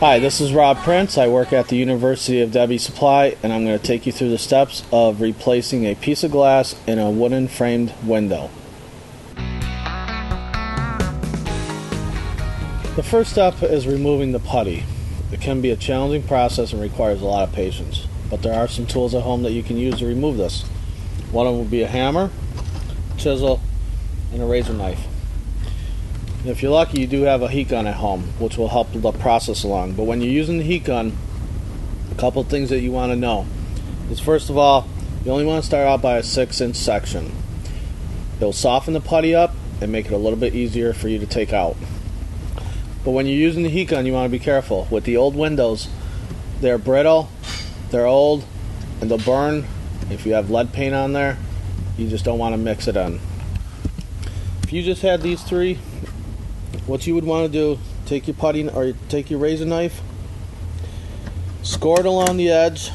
Hi, this is Rob Prince. I work at the University of Debbie Supply, and I'm going to take you through the steps of replacing a piece of glass in a wooden framed window. The first step is removing the putty. It can be a challenging process and requires a lot of patience, but there are some tools at home that you can use to remove this. One of them would be a hammer, chisel, and a razor knife. If you're lucky, you do have a heat gun at home, which will help the process along. But when you're using the heat gun, a couple of things that you want to know is, first of all, you only want to start out by a 6-inch section. It'll soften the putty up and make it a little bit easier for you to take out. But when you're using the heat gun, you want to be careful. With the old windows, they're brittle, they're old, and they'll burn. If you have lead paint on there, you just don't want to mix it in. If you just had these three, what you would want to do, take your putty or take your razor knife, score it along the edge.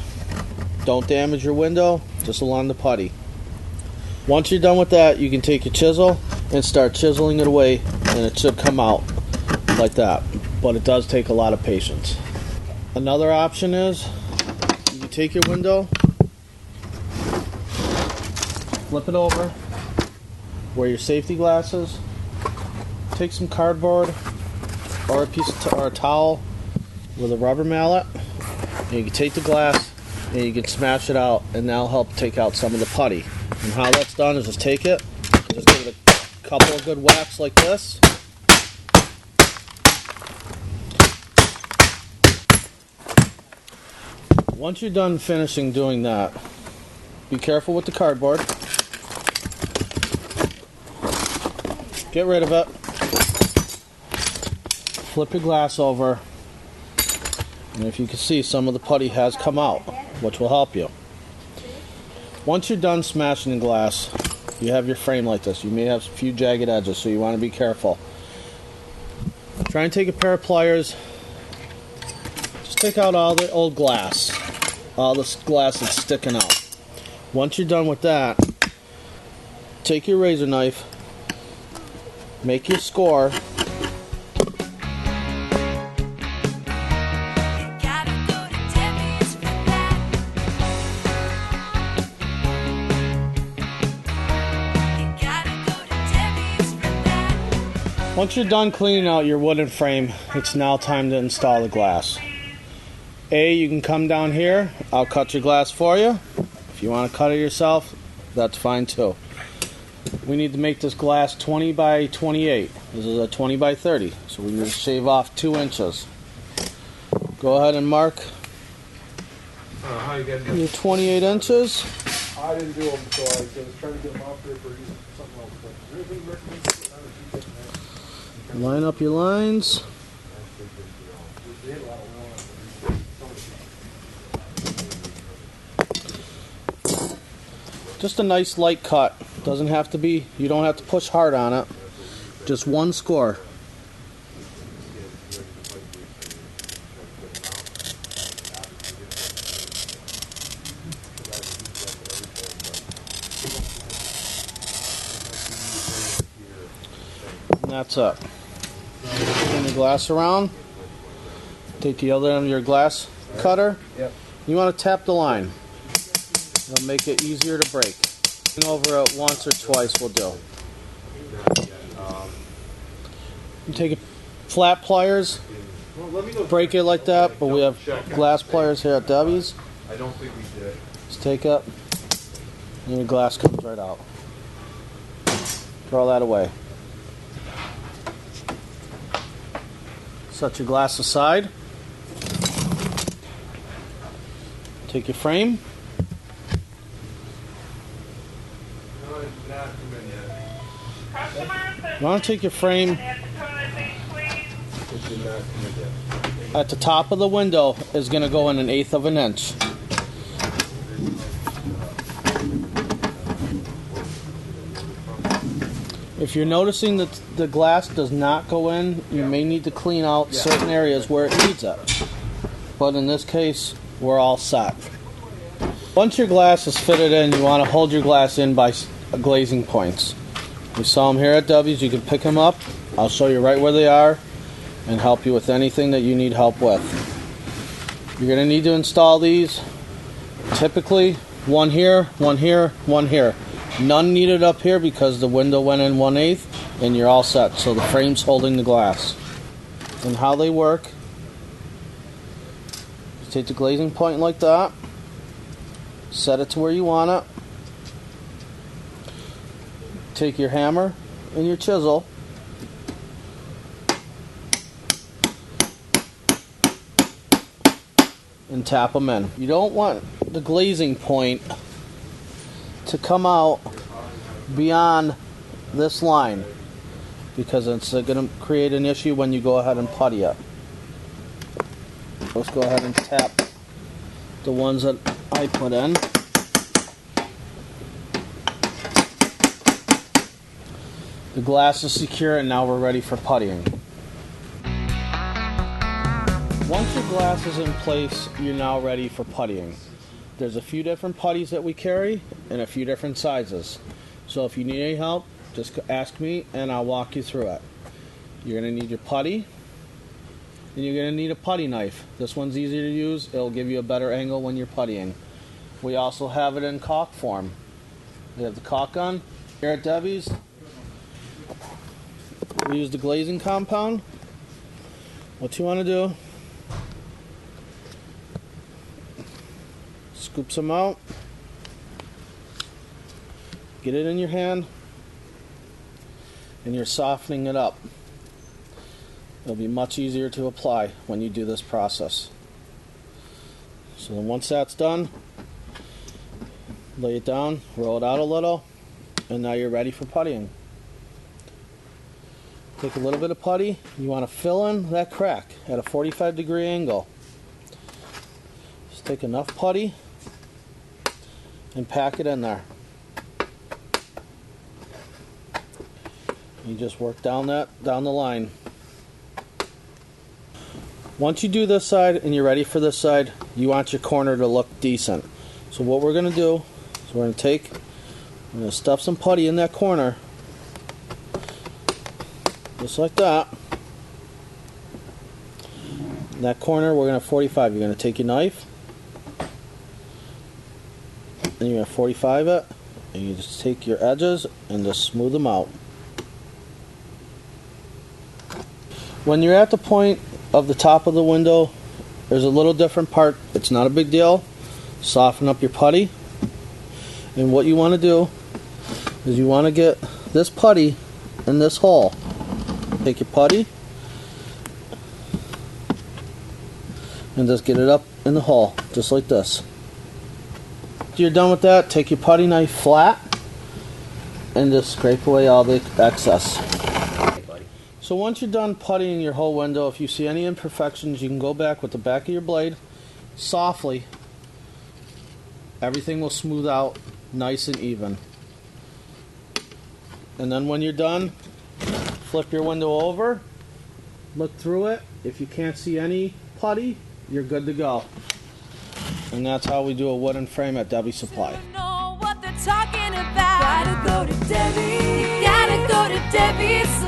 Don't damage your window, just along the putty. Once you're done with that, you can take your chisel and start chiseling it away, and it should come out like that. But it does take a lot of patience. Another option is you take your window, flip it over where your safety glass is. Take some cardboard or a towel with a rubber mallet, and you can take the glass and you can smash it out, and that'll help take out some of the putty. And how that's done is just take it, just give it a couple of good whacks like this. Once you're done finishing doing that, be careful with the cardboard. Get rid of it. Flip your glass over, and if you can see, some of the putty has come out, which will help you. Once you're done smashing the glass, you have your frame like this. You may have a few jagged edges, so you want to be careful. Try and take a pair of pliers. Just take out all the old glass, all this glass that's sticking out. Once you're done with that, take your razor knife, make your score. Once you're done cleaning out your wooden frame, it's now time to install the glass. You can come down here. I'll cut your glass for you. If you want to cut it yourself, that's fine too. We need to make this glass 20 by 28. This is a 20 by 30, so we need to shave off 2 inches. Go ahead and mark your 28 inches. I didn't do them, so I was trying to get them off there for something else. Line up your lines. Just a nice light cut. Doesn't have to be, you don't have to push hard on it. Just one score. And that's it. Turn the glass around. Take the other end of your glass cutter. Yep. You want to tap the line. It'll make it easier to break. Over it once or twice will do. You take flat pliers, break it like that, but we have glass pliers here at Debbie's. I don't think we did. Just take it, and your glass comes right out. Throw that away. Set your glass aside. Take your frame. You want to take your frame at the top of the window is going to go in 1/8 of an inch. If you're noticing that the glass does not go in, you may need to clean out certain areas where it needs it. But in this case, we're all set. Once your glass is fitted in, you want to hold your glass in by glazing points. We saw them here at W's. You can pick them up. I'll show you right where they are. and help you with anything that you need help with. You're going to need to install these. Typically, one here, one here, one here. None needed up here because the window went in 1/8 and you're all set. So the frame's holding the glass. And how they work, you take the glazing point like that, set it to where you want it, take your hammer and your chisel, and tap them in. You don't want the glazing point to come out beyond this line because it's going to create an issue when you go ahead and putty it. Let's go ahead and tap the ones that I put in. The glass is secure and now we're ready for puttying. Once your glass is in place, you're now ready for puttying. There's a few different putties that we carry and a few different sizes. So if you need any help, just ask me and I'll walk you through it. You're going to need your putty and you're going to need a putty knife. This one's easier to use. It'll give you a better angle when you're puttying. We also have it in caulk form. We have the caulk gun. Here at Debbie's, we use the glazing compound. What you want to do, scoop some out, get it in your hand, and you're softening it up. It'll be much easier to apply when you do this process. So then once that's done, lay it down, roll it out a little, and now you're ready for puttying. Take a little bit of putty, you want to fill in that crack at a 45-degree angle. Just take enough putty and pack it in there. You just work down the line. Once you do this side and you're ready for this side, you want your corner to look decent. So what we're going to do is we're going to stuff some putty in that corner, just like that. In that corner, we're going to 45. You're going to take your knife and you're going to 45 it, and you just take your edges and just smooth them out. When you're at the point of the top of the window, there's a little different part. It's not a big deal. Soften up your putty. And what you want to do is you want to get this putty in this hole. Take your putty and just get it up in the hole, just like this. After you're done with that, take your putty knife flat and just scrape away all the excess. So once you're done puttying your whole window, if you see any imperfections, you can go back with the back of your blade softly. Everything will smooth out nice and even. And then when you're done, flip your window over, look through it. If you can't see any putty, you're good to go. And that's how we do a wooden frame at Debbie Supply. Know what they're talking about. Gotta go to Debbie. You gotta go to Debbie's.